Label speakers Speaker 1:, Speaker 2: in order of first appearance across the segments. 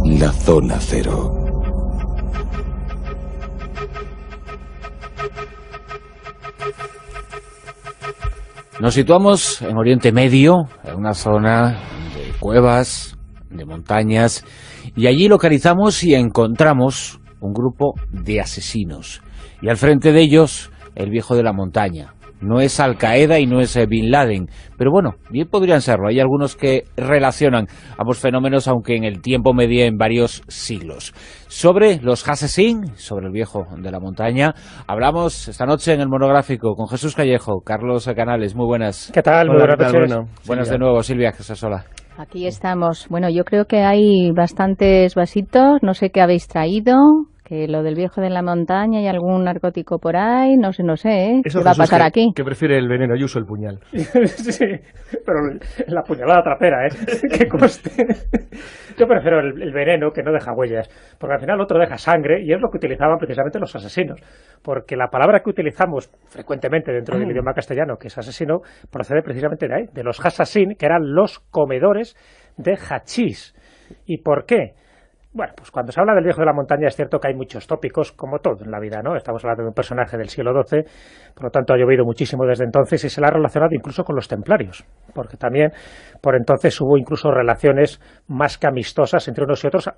Speaker 1: La Zona Cero.
Speaker 2: Nos situamos en Oriente Medio, en una zona de cuevas, de montañas, y allí localizamos y encontramos un grupo de asesinos. Y al frente de ellos, el viejo de la montaña. No es Al Qaeda y no es Bin Laden, pero bueno, bien podrían serlo. Hay algunos que relacionan ambos fenómenos, aunque en el tiempo medien varios siglos. Sobre los Hassassin, sobre el viejo de la montaña, hablamos esta noche en el monográfico con Jesús Callejo, Carlos Canales. Muy buenas.
Speaker 3: ¿Qué tal? Muy buenas noches.
Speaker 2: Buenas de nuevo, Silvia Casasola.
Speaker 4: Aquí estamos. Bueno, yo creo que hay bastantes vasitos, no sé qué habéis traído, que lo del viejo de la montaña, hay algún narcótico por ahí, no sé, ¿eh?
Speaker 5: Eso,
Speaker 4: ¿qué va a pasar aquí?
Speaker 5: Que prefiere el veneno, yo uso el puñal.
Speaker 3: Sí, pero la puñalada trapera, que coste. Yo prefiero el veneno, que no deja huellas, porque al final otro deja sangre, y es lo que utilizaban precisamente los asesinos, porque la palabra que utilizamos frecuentemente dentro del idioma castellano, que es asesino, procede precisamente de ahí, de los Hassassin, que eran los comedores de hachís. ¿Y por qué? Bueno, pues cuando se habla del viejo de la montaña es cierto que hay muchos tópicos, como todo en la vida, ¿no? Estamos hablando de un personaje del siglo XII, por lo tanto ha llovido muchísimo desde entonces y se la ha relacionado incluso con los templarios, porque también por entonces hubo incluso relaciones más que amistosas entre unos y otros,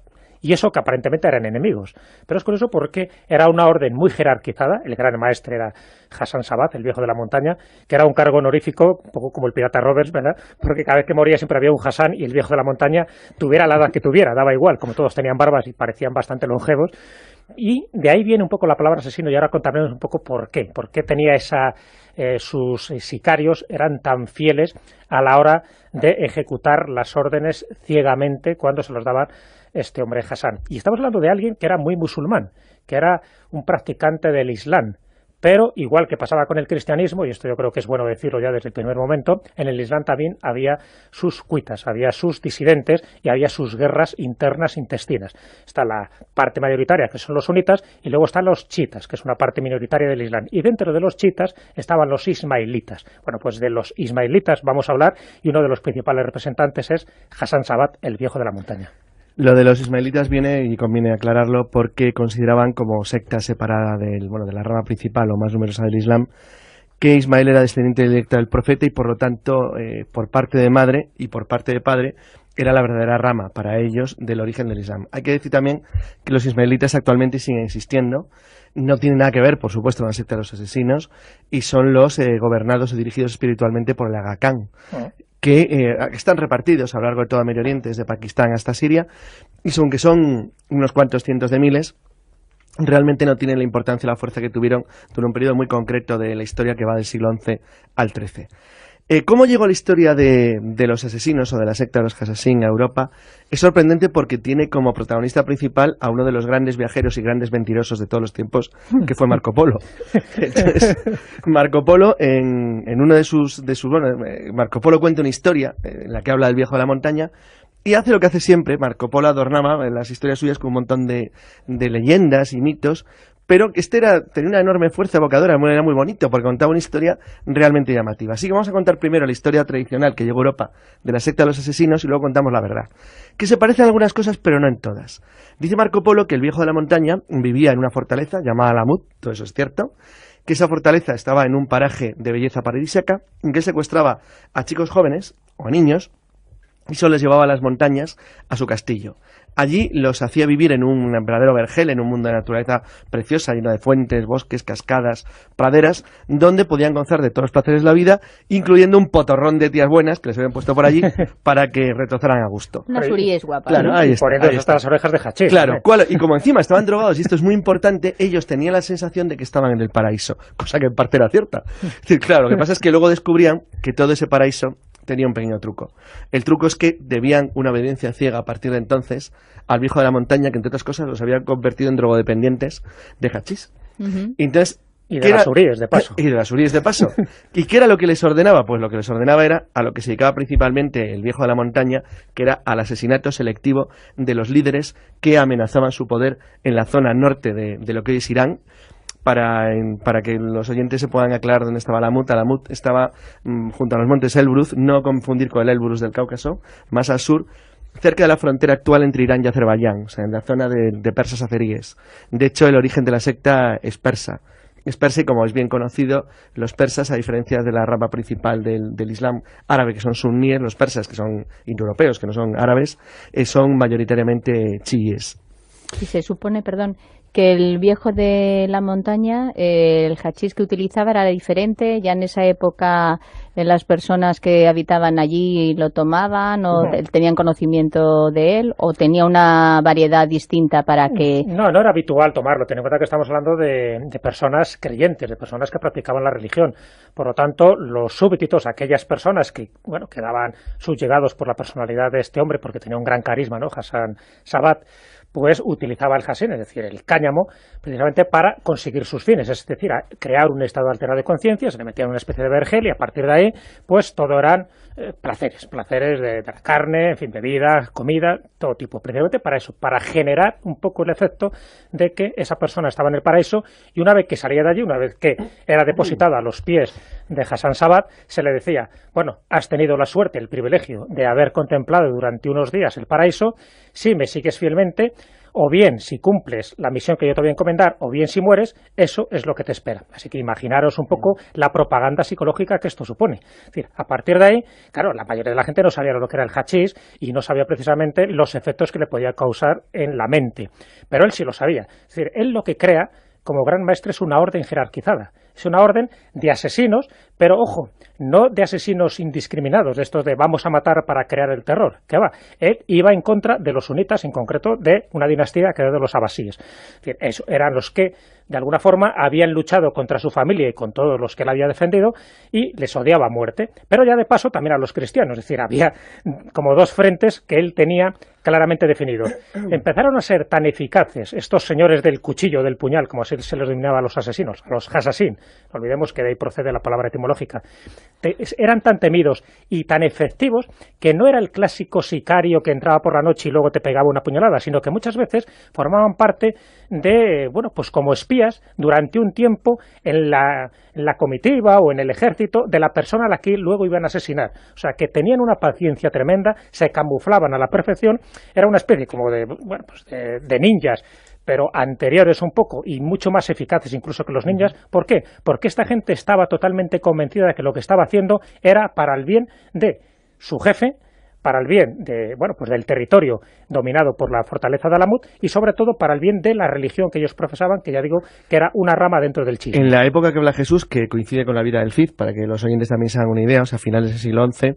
Speaker 3: y eso que aparentemente eran enemigos. Pero es curioso porque era una orden muy jerarquizada, el gran maestre era Hassan Sabat, el viejo de la montaña, que era un cargo honorífico, un poco como el pirata Roberts, ¿verdad? Porque cada vez que moría siempre había un Hassan y el viejo de la montaña, tuviera la edad que tuviera, daba igual, como todos tenían barbas y parecían bastante longevos. Y de ahí viene un poco la palabra asesino, y ahora contaremos un poco por qué tenía sus sicarios eran tan fieles a la hora de ejecutar las órdenes ciegamente cuando se los daban este hombre Hassan. Y estamos hablando de alguien que era muy musulmán, que era un practicante del Islam, pero igual que pasaba con el cristianismo, y esto yo creo que es bueno decirlo ya desde el primer momento, en el Islam también había sus cuitas, había sus disidentes y había sus guerras internas intestinas. Está la parte mayoritaria, que son los sunitas, y luego están los chiitas, que es una parte minoritaria del Islam. Y dentro de los chiitas estaban los ismailitas. Bueno, pues de los ismailitas vamos a hablar, y uno de los principales representantes es Hassan Sabat, el viejo de la montaña.
Speaker 5: Lo de los ismaelitas viene, y conviene aclararlo, porque consideraban como secta separada de la rama principal o más numerosa del Islam, que Ismael era descendiente directo del profeta y por lo tanto, por parte de madre y por parte de padre, era la verdadera rama para ellos del origen del Islam. Hay que decir también que los ismaelitas actualmente siguen existiendo, no tienen nada que ver, por supuesto, con la secta de los asesinos, y son los gobernados o dirigidos espiritualmente por el Aga Khan, que están repartidos a lo largo de todo Medio Oriente, desde Pakistán hasta Siria, y aunque son unos cuantos cientos de miles, realmente no tienen la importancia y la fuerza que tuvieron durante un periodo muy concreto de la historia que va del siglo XI al XIII. ¿Cómo llegó la historia de los asesinos o de la secta de los Hassassin a Europa? Es sorprendente porque tiene como protagonista principal a uno de los grandes viajeros y grandes mentirosos de todos los tiempos, que fue Marco Polo. Entonces, Marco Polo, en uno de sus Marco Polo cuenta una historia en la que habla del viejo de la montaña, y hace lo que hace siempre. Marco Polo adornaba las historias suyas con un montón de leyendas y mitos, pero tenía una enorme fuerza evocadora, era muy bonito, porque contaba una historia realmente llamativa. Así que vamos a contar primero la historia tradicional que llegó a Europa de la secta de los asesinos, y luego contamos la verdad, que se parece en algunas cosas, pero no en todas. Dice Marco Polo que el viejo de la montaña vivía en una fortaleza llamada Alamut, todo eso es cierto, que esa fortaleza estaba en un paraje de belleza paradisíaca, en que secuestraba a chicos jóvenes o a niños, y solo les llevaba a las montañas, a su castillo. Allí los hacía vivir en un verdadero vergel, en un mundo de naturaleza preciosa, lleno de fuentes, bosques, cascadas, praderas, donde podían gozar de todos los placeres de la vida, incluyendo un potorrón de tías buenas que les habían puesto por allí para que retozaran a gusto.
Speaker 4: Unas uríes guapas.
Speaker 5: Claro,
Speaker 4: ¿no?
Speaker 5: ahí está,
Speaker 3: Poniéndose hasta las orejas de hachís.
Speaker 5: Claro, y como encima estaban drogados, y esto es muy importante, ellos tenían la sensación de que estaban en el paraíso, cosa que en parte era cierta. Es decir, claro, lo que pasa es que luego descubrían que todo ese paraíso tenía un pequeño truco. El truco es que debían una obediencia ciega a partir de entonces al viejo de la montaña, que entre otras cosas los había convertido en drogodependientes de hachís. Entonces,
Speaker 3: y de las uríes, de paso.
Speaker 5: Y de las uríes, de paso. ¿Y qué era lo que les ordenaba? Pues lo que les ordenaba era a lo que se dedicaba principalmente el viejo de la montaña, que era al asesinato selectivo de los líderes que amenazaban su poder en la zona norte de lo que hoy es Irán, para que los oyentes se puedan aclarar dónde estaba Alamut. Alamut estaba junto a los montes Elbruz, no confundir con el Elbrus del Cáucaso, más al sur, cerca de la frontera actual entre Irán y Azerbaiyán, o sea, en la zona de persas azeríes. De hecho, el origen de la secta es persa. Es persa y, como es bien conocido, los persas, a diferencia de la rama principal del Islam árabe, que son suníes, los persas, que son indoeuropeos, que no son árabes, son mayoritariamente chiíes.
Speaker 4: Y se supone, perdón, que el viejo de la montaña, el hachís que utilizaba era diferente. Ya en esa época las personas que habitaban allí lo tomaban o tenían conocimiento de él, o tenía una variedad distinta para que...
Speaker 3: No era habitual tomarlo. Ten en cuenta que estamos hablando de personas creyentes, de personas que practicaban la religión. Por lo tanto, los súbditos, aquellas personas que quedaban subjugados por la personalidad de este hombre, porque tenía un gran carisma, ¿no? Hassan Sabat, pues utilizaba el hasín, es decir, el cáñamo, precisamente para conseguir sus fines, es decir, crear un estado alterado de conciencia. Se le metían una especie de vergel y a partir de ahí, pues todo eran placeres de la carne, en fin, bebida, comida, todo tipo, precisamente para eso, para generar un poco el efecto de que esa persona estaba en el paraíso, y una vez que salía de allí, una vez que era depositada a los pies de Hassan Sabat, se le decía, bueno, has tenido la suerte, el privilegio de haber contemplado durante unos días el paraíso. Si me sigues fielmente, o bien si cumples la misión que yo te voy a encomendar, o bien si mueres, eso es lo que te espera. Así que imaginaros un poco la propaganda psicológica que esto supone. Es decir, a partir de ahí, claro, la mayoría de la gente no sabía lo que era el hachís y no sabía precisamente los efectos que le podía causar en la mente. Pero él sí lo sabía. Es decir, él lo que crea como gran maestre es una orden jerarquizada. Es una orden de asesinos, pero ojo, no de asesinos indiscriminados, de estos de vamos a matar para crear el terror, que va. Él iba en contra de los sunitas, en concreto de una dinastía que era de los abasíes. Es decir, eso eran los que, de alguna forma, habían luchado contra su familia y con todos los que él había defendido, y les odiaba a muerte. Pero ya de paso también a los cristianos, es decir, había como dos frentes que él tenía claramente definidos. Empezaron a ser tan eficaces estos señores del cuchillo, del puñal, como se les denominaba a los asesinos, a los hasasín, no olvidemos que de ahí procede la palabra etimológica, eran tan temidos y tan efectivos que no era el clásico sicario que entraba por la noche y luego te pegaba una puñalada, sino que muchas veces formaban parte de, pues como espías durante un tiempo en la comitiva o en el ejército de la persona a la que luego iban a asesinar. O sea, que tenían una paciencia tremenda, se camuflaban a la perfección. Era una especie como de ninjas, pero anteriores un poco y mucho más eficaces incluso que los ninjas. ¿Por qué? Porque esta gente estaba totalmente convencida de que lo que estaba haciendo era para el bien de su jefe, para el bien del territorio dominado por la fortaleza de Alamut, y sobre todo para el bien de la religión que ellos profesaban, que ya digo que era una rama dentro del chiismo.
Speaker 5: En la época que habla Jesús, que coincide con la vida del Cid, para que los oyentes también se hagan una idea, o sea, a finales del siglo XI,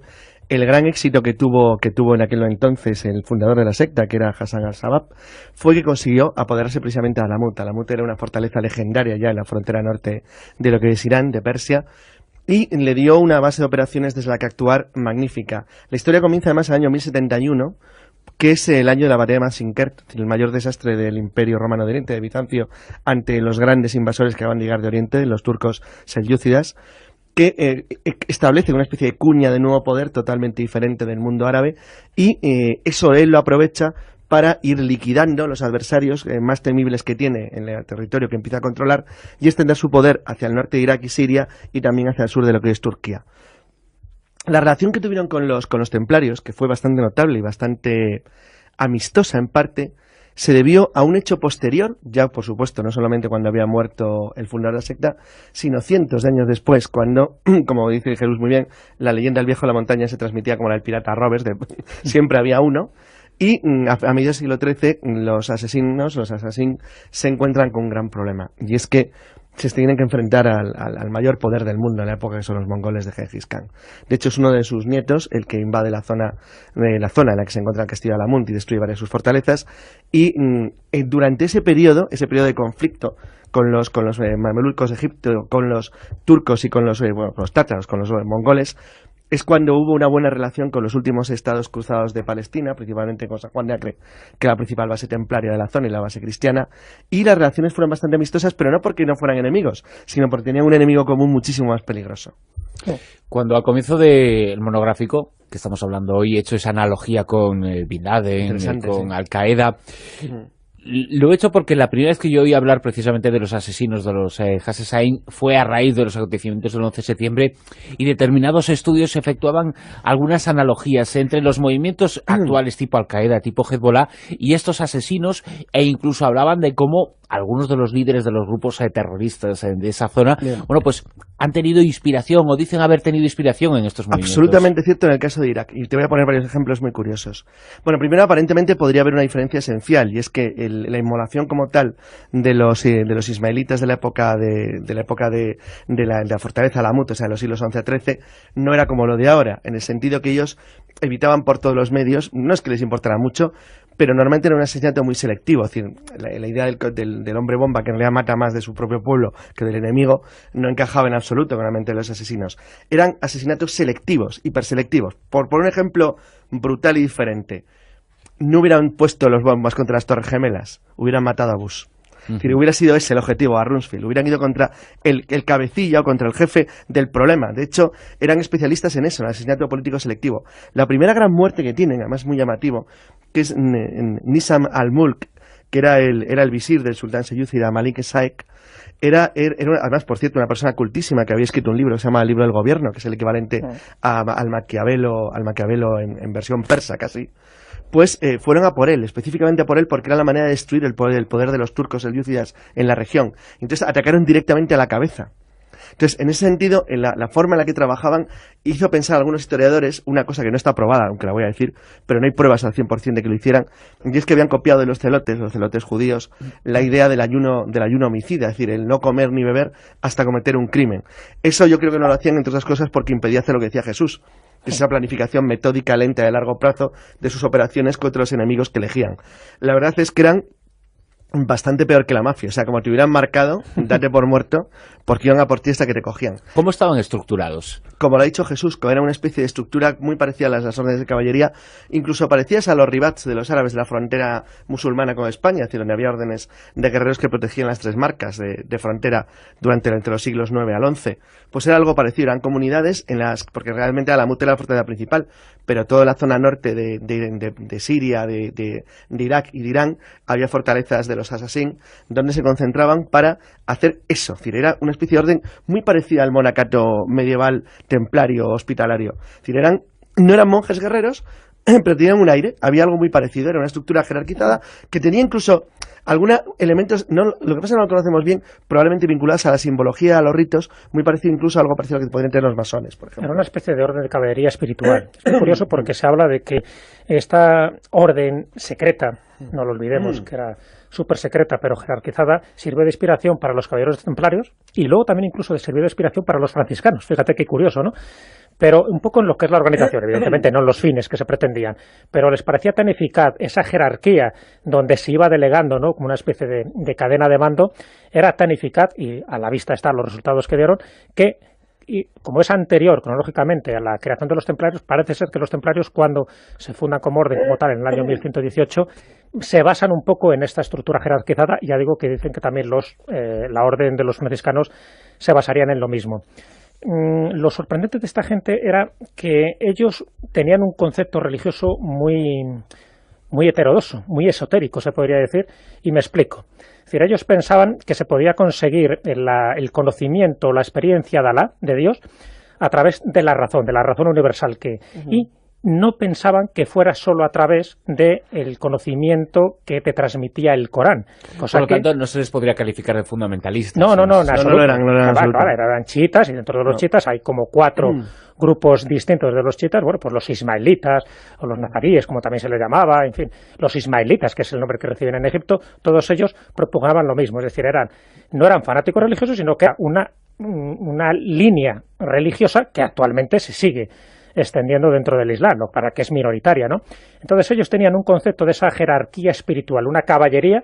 Speaker 5: el gran éxito que tuvo en aquel entonces el fundador de la secta, que era Hassan al-Sabat, fue que consiguió apoderarse precisamente de Alamut. Alamut era una fortaleza legendaria ya en la frontera norte de lo que es Irán, de Persia, y le dio una base de operaciones desde la que actuar magnífica. La historia comienza además en el año 1071, que es el año de la batalla de Manzikert, el mayor desastre del Imperio Romano de Oriente, de Bizancio, ante los grandes invasores que acaban de llegar de Oriente, los turcos selyúcidas, que establece una especie de cuña de nuevo poder totalmente diferente del mundo árabe, y eso él lo aprovecha para ir liquidando los adversarios más temibles que tiene en el territorio que empieza a controlar, y extender su poder hacia el norte de Irak y Siria y también hacia el sur de lo que es Turquía. La relación que tuvieron con los templarios, que fue bastante notable y bastante amistosa en parte, se debió a un hecho posterior, ya por supuesto no solamente cuando había muerto el fundador de la secta, sino cientos de años después, cuando, como dice Jesús muy bien, la leyenda del viejo de la montaña se transmitía como la del pirata Robes, siempre había uno. Y a mediados del siglo XIII los asesinos se encuentran con un gran problema, y es que se tienen que enfrentar al mayor poder del mundo en la época, que son los mongoles de Gengis Khan. De hecho, es uno de sus nietos el que invade la zona en la que se encuentra el castillo de Alamut y destruye varias de sus fortalezas, y durante ese periodo de conflicto con los mamelucos de Egipto, con los turcos y con los tátaros, con los mongoles, es cuando hubo una buena relación con los últimos estados cruzados de Palestina, principalmente con San Juan de Acre, que era la principal base templaria de la zona y la base cristiana, y las relaciones fueron bastante amistosas, pero no porque no fueran enemigos, sino porque tenían un enemigo común muchísimo más peligroso.
Speaker 2: Cuando al comienzo del monográfico, que estamos hablando hoy, he hecho esa analogía con Bin Laden, con Al-Qaeda, Lo he hecho porque la primera vez que yo oí hablar precisamente de los asesinos de los Hassasin fue a raíz de los acontecimientos del 11 de septiembre y determinados estudios efectuaban algunas analogías entre los movimientos actuales tipo Al-Qaeda, tipo Hezbollah y estos asesinos, e incluso hablaban de cómo algunos de los líderes de los grupos terroristas de esa zona, bueno, pues han tenido inspiración o dicen haber tenido inspiración en estos movimientos.
Speaker 5: Absolutamente cierto en el caso de Irak, y te voy a poner varios ejemplos muy curiosos. Bueno, primero, aparentemente podría haber una diferencia esencial, y es que la inmolación como tal de los ismaelitas de la época de la fortaleza Alamut, o sea, de los siglos XI a XIII, no era como lo de ahora, en el sentido que ellos evitaban por todos los medios, no es que les importara mucho, pero normalmente era un asesinato muy selectivo. Es decir, la idea del hombre bomba, que en realidad mata más de su propio pueblo que del enemigo, no encajaba en absoluto con la mente de los asesinos. Eran asesinatos selectivos, hiperselectivos. Por un ejemplo brutal y diferente, no hubieran puesto los bombas contra las Torres Gemelas, hubieran matado a Bush. Es decir, hubiera sido ese el objetivo, a Rumsfeld. Hubieran ido contra el cabecilla o contra el jefe del problema. De hecho, eran especialistas en eso, en el asesinato político selectivo. La primera gran muerte que tienen, además muy llamativo, que es Nizam al-Mulk, que era el visir del sultán seyúcida Malik Saik. Era además, por cierto, una persona cultísima que había escrito un libro que se llama El libro del gobierno, que es el equivalente al Maquiavelo en versión persa casi. Pues fueron a por él, específicamente a por él, porque era la manera de destruir el poder de los turcos selyúcidas en la región. Entonces atacaron directamente a la cabeza. Entonces, en ese sentido, la forma en la que trabajaban hizo pensar a algunos historiadores una cosa que no está probada, aunque la voy a decir, pero no hay pruebas al 100% de que lo hicieran, y es que habían copiado de los celotes judíos, la idea del ayuno homicida, es decir, el no comer ni beber hasta cometer un crimen. Eso yo creo que no lo hacían, entre otras cosas, porque impedía hacer lo que decía Jesús, esa planificación metódica, lenta, de largo plazo de sus operaciones contra los enemigos que elegían. La verdad es que eran bastante peor que la mafia, o sea, como te hubieran marcado, date por muerto, porque iban a por ti hasta que te cogían.
Speaker 2: ¿Cómo estaban estructurados?
Speaker 5: Como lo ha dicho Jesús, era una especie de estructura muy parecida a las órdenes de caballería, incluso parecidas a los ribats de los árabes de la frontera musulmana con España, es decir, donde había órdenes de guerreros que protegían las 3 marcas de frontera entre los siglos IX al XI. Pues era algo parecido, eran comunidades porque realmente Alamut era la fortaleza principal, pero toda la zona norte de Siria, de Irak y de Irán, había fortalezas de los Hassasin, donde se concentraban para hacer eso. Es decir, era una especie de orden muy parecida al monacato medieval templario hospitalario. Es decir, no eran monjes guerreros, pero tenían un aire, había algo muy parecido, era una estructura jerarquizada que tenía incluso algunos elementos, lo que pasa es que no lo conocemos bien, probablemente vinculados a la simbología, a los ritos, muy parecido incluso a algo parecido a lo que podrían tener los masones, por ejemplo.
Speaker 3: Era una especie de orden de caballería espiritual. Es muy curioso porque se habla de que esta orden secreta, no lo olvidemos, que era súper secreta pero jerarquizada, sirve de inspiración para los caballeros templarios y luego también incluso sirvió de inspiración para los franciscanos. Fíjate qué curioso, ¿no? Pero un poco en lo que es la organización, evidentemente no en los fines que se pretendían, pero les parecía tan eficaz esa jerarquía donde se iba delegando, ¿no?, como una especie de cadena de mando, era tan eficaz, y a la vista están los resultados que dieron, que, y como es anterior cronológicamente a la creación de los templarios, parece ser que los templarios, cuando se fundan como orden como tal en el año 1118, se basan un poco en esta estructura jerarquizada. Ya digo que dicen que también la orden de los franciscanos se basarían en lo mismo. Lo sorprendente de esta gente era que ellos tenían un concepto religioso muy heterodoxo, muy esotérico, se podría decir, y me explico. Es decir, ellos pensaban que se podía conseguir el conocimiento, la experiencia de Alá, de Dios, a través de la razón universal y no pensaban que fuera solo a través del conocimiento que te transmitía el Corán.
Speaker 2: Por lo tanto, no se les podría calificar de fundamentalistas.
Speaker 3: No,
Speaker 5: no eran
Speaker 3: chiitas, y dentro de los chiitas hay como 4 grupos distintos de los chiitas, bueno, pues los ismaelitas, o los nazaríes, como también se les llamaba, en fin, los ismaelitas, que es el nombre que reciben en Egipto, todos ellos propugnaban lo mismo, es decir, no eran fanáticos religiosos, sino que era una línea religiosa que actualmente se sigue extendiendo dentro del Islam, ¿no?, para que es minoritaria, ¿no? Entonces ellos tenían un concepto de esa jerarquía espiritual, una caballería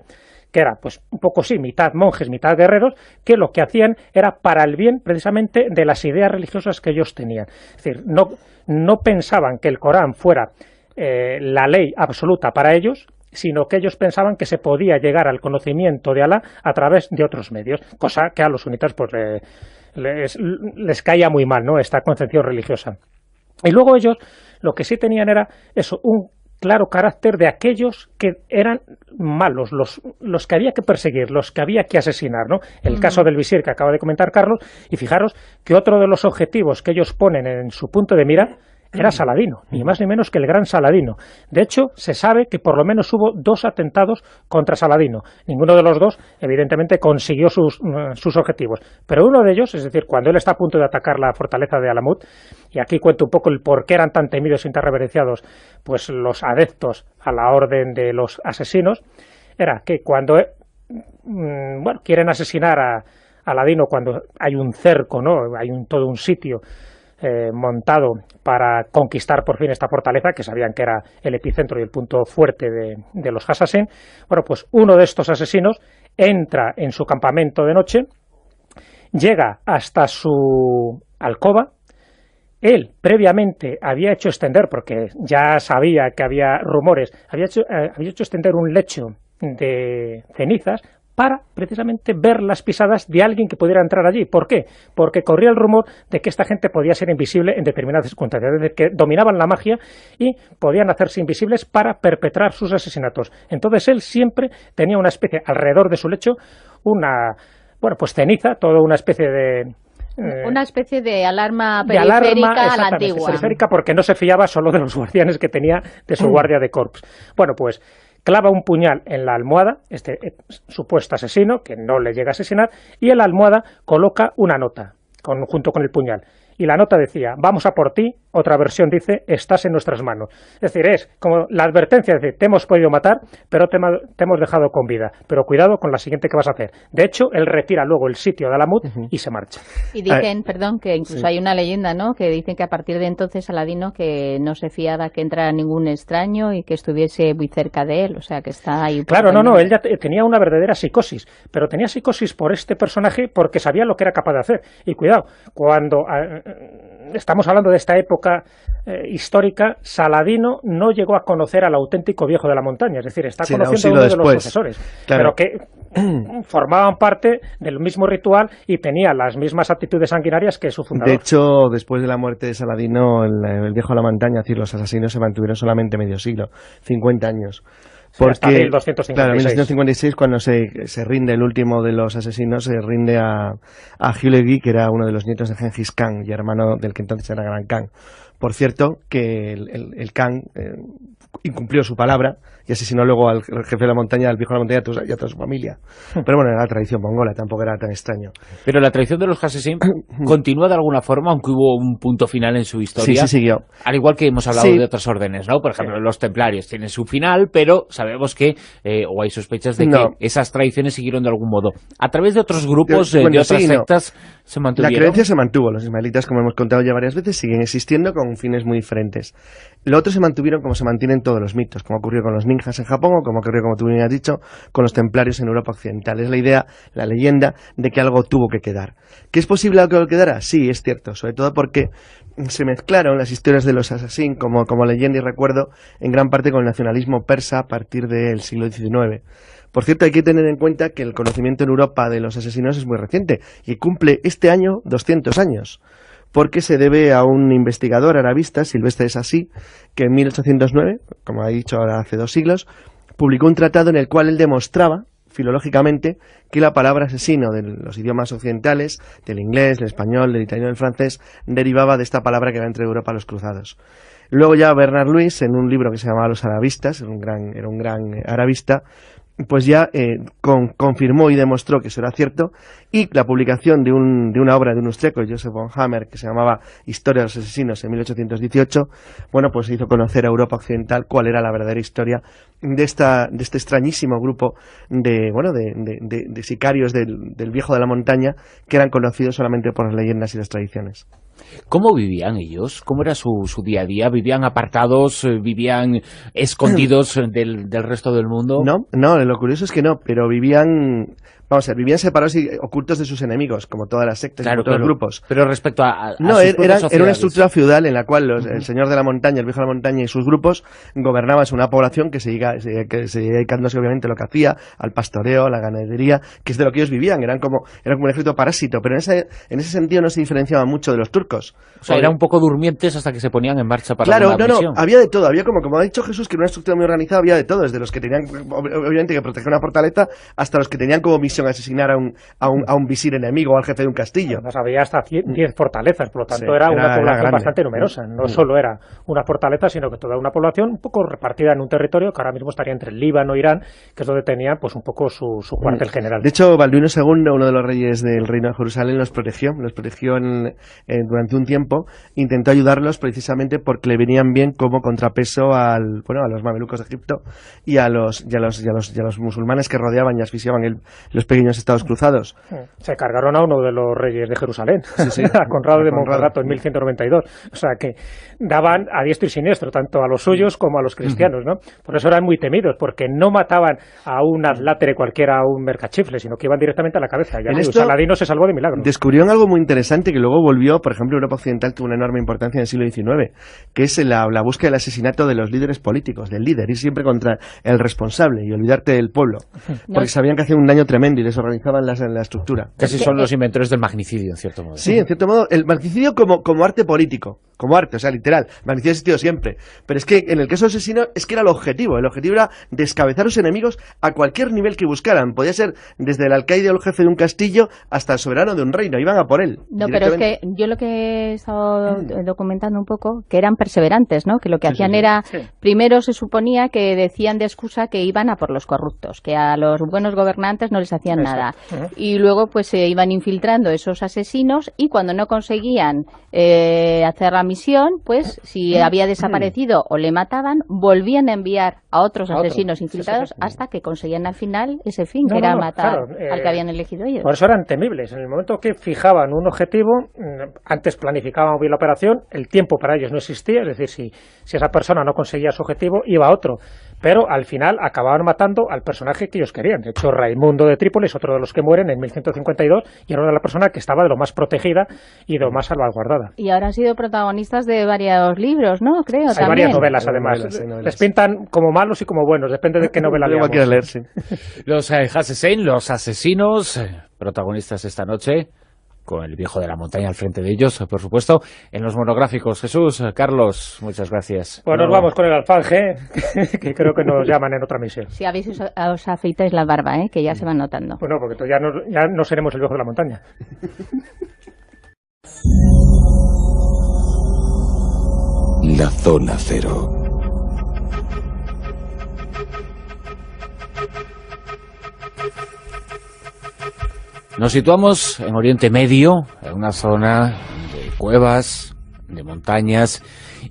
Speaker 3: que era, pues, un poco sí, mitad monjes, mitad guerreros, que lo que hacían era para el bien, precisamente, de las ideas religiosas que ellos tenían. Es decir, no pensaban que el Corán fuera la ley absoluta para ellos, sino que ellos pensaban que se podía llegar al conocimiento de Alá a través de otros medios, cosa que a los sunitas pues les caía muy mal, ¿no?, esta concepción religiosa. Y luego ellos lo que sí tenían era eso, un claro carácter de aquellos que eran malos, los que había que perseguir, los que había que asesinar, ¿no? El caso del visir que acaba de comentar Carlos, y fijaros que otro de los objetivos que ellos ponen en su punto de mira era Saladino, ni más ni menos que el gran Saladino. De hecho, se sabe que por lo menos hubo 2 atentados contra Saladino. Ninguno de los 2, evidentemente, consiguió sus objetivos. Pero uno de ellos, es decir, cuando él está a punto de atacar la fortaleza de Alamut, y aquí cuento un poco el por qué eran tan temidos y tan reverenciados, pues los adeptos a la orden de los asesinos, era que cuando quieren asesinar a Aladino, cuando hay un cerco, ¿no? Hay todo un sitio montado para conquistar por fin esta fortaleza, que sabían que era el epicentro y el punto fuerte de los Assassin. Bueno, pues uno de estos asesinos entra en su campamento de noche, llega hasta su alcoba. Él previamente había hecho extender, porque ya sabía que había rumores, había hecho extender un lecho de cenizas para precisamente ver las pisadas de alguien que pudiera entrar allí. ¿Por qué? Porque corría el rumor de que esta gente podía ser invisible en determinadas circunstancias, es decir, que dominaban la magia y podían hacerse invisibles para perpetrar sus asesinatos. Entonces él siempre tenía una especie, alrededor de su lecho, pues ceniza, toda una especie de...
Speaker 4: una especie de alarma periférica a la antigua.
Speaker 3: Periférica, porque no se fiaba solo de los guardianes que tenía de su guardia de corps. Bueno, pues clava un puñal en la almohada, este supuesto asesino, que no le llega a asesinar, y en la almohada coloca una nota junto con el puñal. Y la nota decía: vamos a por ti. Otra versión dice: estás en nuestras manos. Es decir, es como la advertencia de: te hemos podido matar, pero te hemos dejado con vida. Pero cuidado con la siguiente que vas a hacer. De hecho, él retira luego el sitio de Alamut y se marcha.
Speaker 4: Y dicen, que incluso hay una leyenda, ¿no?, que dicen que a partir de entonces Saladino que no se fiaba que entrara ningún extraño y que estuviese muy cerca de él. O sea, que está ahí.
Speaker 3: Claro, él ya tenía una verdadera psicosis. Pero tenía psicosis por este personaje porque sabía lo que era capaz de hacer. Y cuidado, cuando... estamos hablando de esta época histórica, Saladino no llegó a conocer al auténtico viejo de la montaña, es decir, está conociendo a uno de los sucesores, claro, pero que formaban parte del mismo ritual y tenía las mismas actitudes sanguinarias que su fundador.
Speaker 5: De hecho, después de la muerte de Saladino, el viejo de la montaña, es decir, los asesinos se mantuvieron solamente medio siglo, 50 años. Porque,
Speaker 3: hasta 1256.
Speaker 5: Claro, en 1256, cuando se rinde el último de los asesinos, se rinde a Hülegui, que era uno de los nietos de Gengis Khan y hermano del que entonces era Gran Khan. Por cierto, que el Khan incumplió su palabra y asesinó luego al jefe de la montaña, al viejo de la montaña y a toda su familia. Pero bueno, era la tradición mongola, tampoco era tan extraño.
Speaker 2: Pero la tradición de los Assassin continúa de alguna forma, aunque hubo un punto final en su historia.
Speaker 5: Sí, siguió.
Speaker 2: Al igual que hemos hablado de otras órdenes, ¿no? Por ejemplo, los templarios tienen su final, pero sabemos que, o hay sospechas de que esas tradiciones siguieron de algún modo. A través de otros grupos, de otras sectas, se mantuvieron.
Speaker 5: La creencia se mantuvo. Los ismaelitas, como hemos contado ya varias veces, siguen existiendo con fines muy diferentes. Lo otro se mantuvieron como se mantienen todos los mitos, como ocurrió con los ninjas en Japón o como ocurrió, como tú bien has dicho, con los templarios en Europa occidental. Es la idea, la leyenda de que algo tuvo que quedar. ¿Que es posible algo que quedara? Sí, es cierto, sobre todo porque se mezclaron las historias de los Assassin como leyenda y recuerdo en gran parte con el nacionalismo persa a partir del siglo XIX. Por cierto, hay que tener en cuenta que el conocimiento en Europa de los asesinos es muy reciente y cumple este año 200 años. Porque se debe a un investigador arabista, Silvestre Sassy, que en 1809, como he dicho ahora hace 2 siglos, publicó un tratado en el cual él demostraba, filológicamente, que la palabra asesino de los idiomas occidentales, del inglés, del español, del italiano y del francés, derivaba de esta palabra que era entre Europa a los cruzados. Luego ya Bernard Lewis, en un libro que se llamaba Los Arabistas, era un gran arabista, pues ya confirmó y demostró que eso era cierto, y la publicación de una obra de un austríaco, Joseph von Hammer, que se llamaba Historia de los asesinos en 1818, bueno, pues hizo conocer a Europa occidental cuál era la verdadera historia de este extrañísimo grupo de sicarios del viejo de la montaña, que eran conocidos solamente por las leyendas y las tradiciones.
Speaker 2: ¿Cómo vivían ellos? ¿Cómo era su día a día? ¿Vivían apartados? ¿Vivían escondidos del resto del mundo?
Speaker 5: No, lo curioso es que no, pero vivían vamos a ver, vivían separados y ocultos de sus enemigos, como todas las sectas,
Speaker 2: Claro,
Speaker 5: como todos
Speaker 2: claro.
Speaker 5: los grupos.
Speaker 2: Pero respecto a
Speaker 5: No,
Speaker 2: sus
Speaker 5: era
Speaker 2: propias
Speaker 5: una
Speaker 2: sociedades.
Speaker 5: estructura feudal en la cual el señor de la montaña, el viejo de la montaña y sus grupos gobernaban una población que se dedicándose obviamente a lo que hacía, al pastoreo, a la ganadería, que es de lo que ellos vivían, eran como un ejército parásito, pero en ese sentido no se diferenciaban mucho de los turcos.
Speaker 2: O sea, eran un poco durmientes hasta que se ponían en marcha para
Speaker 5: Claro,
Speaker 2: una misión.
Speaker 5: había de todo, había como ha dicho Jesús, que era una estructura muy organizada, había de todo, desde los que tenían obviamente que proteger una fortaleza hasta los que tenían como misión asesinar a un visir enemigo o al jefe de un castillo.
Speaker 3: Además, había hasta 10 fortalezas, por lo tanto
Speaker 5: Sí,
Speaker 3: era una población
Speaker 5: grande.
Speaker 3: bastante numerosa. No solo era una fortaleza, sino que toda una población un poco repartida en un territorio que ahora mismo estaría entre el Líbano e Irán, que es donde tenían pues un poco su cuartel general.
Speaker 5: De hecho, Balduino II, uno de los reyes del reino de Jerusalén, los protegió durante un tiempo, intentó ayudarlos precisamente porque le venían bien como contrapeso a los mamelucos de Egipto y a los musulmanes que rodeaban y asfixiaban los pequeños estados cruzados.
Speaker 3: Se cargaron a uno de los reyes de Jerusalén,
Speaker 5: Sí.
Speaker 3: a Conrado de
Speaker 5: A Conrado.
Speaker 3: Montferrato en 1192. O sea que daban a diestro y siniestro, tanto a los suyos como a los cristianos, ¿no? Por eso eran muy temidos, porque no mataban a un atlátere cualquiera, a un mercachifle, sino que iban directamente a la cabeza. Y así Saladino se salvó de milagro.
Speaker 5: Descubrieron algo muy interesante que luego volvió, por ejemplo, Europa Occidental tuvo una enorme importancia en el siglo XIX, que es la búsqueda del asesinato de los líderes políticos, del líder, ir siempre contra el responsable y olvidarte del pueblo, porque sabían que hacían un daño tremendo y desorganizaban la estructura.
Speaker 2: Casi son los inventores del magnicidio, en cierto modo.
Speaker 5: Sí, en cierto modo, el magnicidio como arte político, como arte, o sea, literal. El magnicidio ha existido siempre. Pero es que en el caso del asesino es que era el objetivo. El objetivo era descabezar a sus enemigos a cualquier nivel que buscaran. Podía ser desde el alcaide o el jefe de un castillo hasta el soberano de un reino. Iban a por él.
Speaker 4: No, pero es que yo lo que he estado documentando un poco, que eran perseverantes, ¿no? Que lo que hacían era, primero se suponía que decían de excusa que iban a por los corruptos, que a los buenos gobernantes no les hacían nada. Y luego pues se iban infiltrando esos asesinos y cuando no conseguían hacer la misión, pues si había desaparecido o le mataban, volvían a enviar a otros asesinos infiltrados hasta que conseguían al final ese fin, que era matar al que habían elegido ellos.
Speaker 3: Por eso eran temibles. En el momento que fijaban un objetivo, antes planificaban bien la operación, el tiempo para ellos no existía, es decir, si esa persona no conseguía su objetivo, iba a otro. Pero al final acababan matando al personaje que ellos querían. De hecho, Raimundo de Trípoli es otro de los que mueren en 1152 y era una de las personas que estaba de lo más protegida y de lo más salvaguardada.
Speaker 4: Y ahora han sido protagonistas de varios libros, ¿no? Creo,
Speaker 3: Hay
Speaker 4: también.
Speaker 3: varias novelas, además.
Speaker 5: Novelas.
Speaker 3: Les pintan como malos y como buenos, depende de qué novela leamos.
Speaker 5: Quiero leer, sí.
Speaker 2: Los Hassesin, los asesinos, protagonistas esta noche, con el viejo de la montaña al frente de ellos, por supuesto, en los monográficos. Jesús, Carlos, muchas gracias.
Speaker 3: Pues nos vamos con el alfanje, que creo que nos llaman en otra misión.
Speaker 4: Si habéis os afeitáis la barba, que ya se van notando.
Speaker 3: Bueno, porque ya no seremos el viejo de la montaña.
Speaker 1: La Zona Cero.
Speaker 2: Nos situamos en Oriente Medio, en una zona de cuevas, de montañas,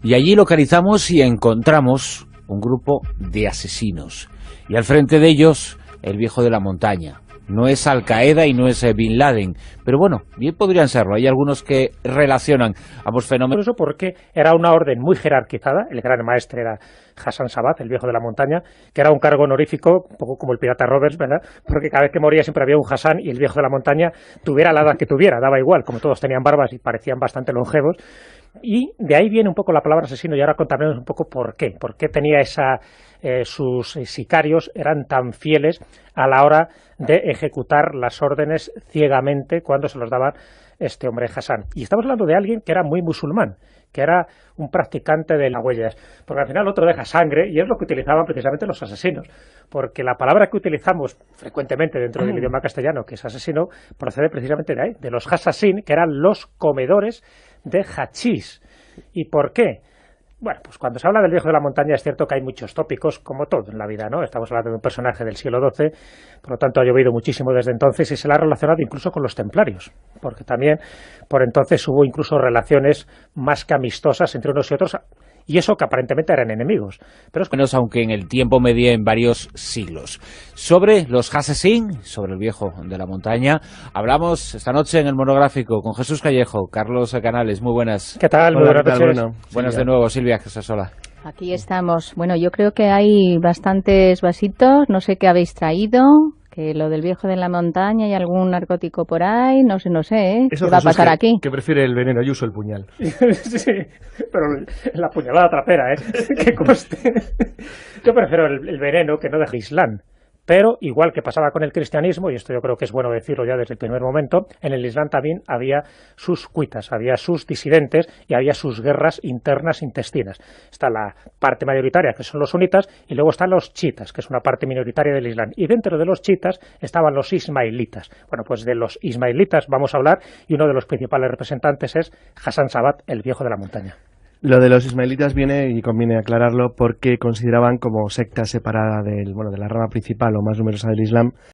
Speaker 2: y allí localizamos y encontramos un grupo de asesinos. Y al frente de ellos, el viejo de la montaña. No es Al-Qaeda y no es Bin Laden, pero bueno, bien podrían serlo. Hay algunos que relacionan ambos fenómenos.
Speaker 3: Por eso, porque era una orden muy jerarquizada. El gran maestre era Hassan Sabat, el viejo de la montaña, que era un cargo honorífico, un poco como el pirata Roberts, ¿verdad? Porque cada vez que moría siempre había un Hassan y el viejo de la montaña, tuviera la edad que tuviera, daba igual, como todos tenían barbas y parecían bastante longevos. Y de ahí viene un poco la palabra asesino, y ahora contaremos un poco por qué tenía sus sicarios eran tan fieles a la hora de ejecutar las órdenes ciegamente cuando se los daba este hombre Hassan. Y estamos hablando de alguien que era muy musulmán, que era un practicante de las huellas, porque al final otro deja sangre y es lo que utilizaban precisamente los asesinos, porque la palabra que utilizamos frecuentemente dentro del idioma castellano, que es asesino, procede precisamente de ahí, de los hasasin, que eran los comedores de hachís. ¿Y por qué? Bueno, pues cuando se habla del viejo de la montaña es cierto que hay muchos tópicos, como todo en la vida, ¿no? Estamos hablando de un personaje del siglo XII, por lo tanto ha llovido muchísimo desde entonces y se la ha relacionado incluso con los templarios, porque también por entonces hubo incluso relaciones más que amistosas entre unos y otros, y eso que aparentemente eran enemigos. Pero
Speaker 2: menos aunque en el tiempo medía en varios siglos. Sobre los Hassesin, sobre el viejo de la montaña, hablamos esta noche en el monográfico con Jesús Callejo, Carlos Canales. Muy buenas.
Speaker 3: ¿Qué tal? Muy buenas noches.
Speaker 5: Bueno,
Speaker 2: buenas de nuevo, Silvia Casasola.
Speaker 4: Aquí estamos. Bueno, yo creo que hay bastantes vasitos, no sé qué habéis traído. Que lo del viejo de la montaña y algún narcótico por ahí, no sé, ¿eh?
Speaker 5: Eso,
Speaker 4: ¿Qué va a
Speaker 5: Jesús,
Speaker 4: pasar aquí?
Speaker 5: que prefiere el veneno, yo uso el puñal.
Speaker 3: Sí, pero la puñalada trapera, que conste. Yo prefiero el veneno que no deja Islam. Pero, igual que pasaba con el cristianismo, y esto yo creo que es bueno decirlo ya desde el primer momento, en el Islam también había sus cuitas, había sus disidentes y había sus guerras internas intestinas. Está la parte mayoritaria, que son los sunitas, y luego están los chiitas, que es una parte minoritaria del Islam. Y dentro de los chiitas estaban los ismailitas. Bueno, pues de los ismailitas vamos a hablar, y uno de los principales representantes es Hassan Sabat, el viejo de la montaña.
Speaker 5: Lo de los ismailitas viene, y conviene aclararlo, porque consideraban como secta separada de la rama principal o más numerosa del Islam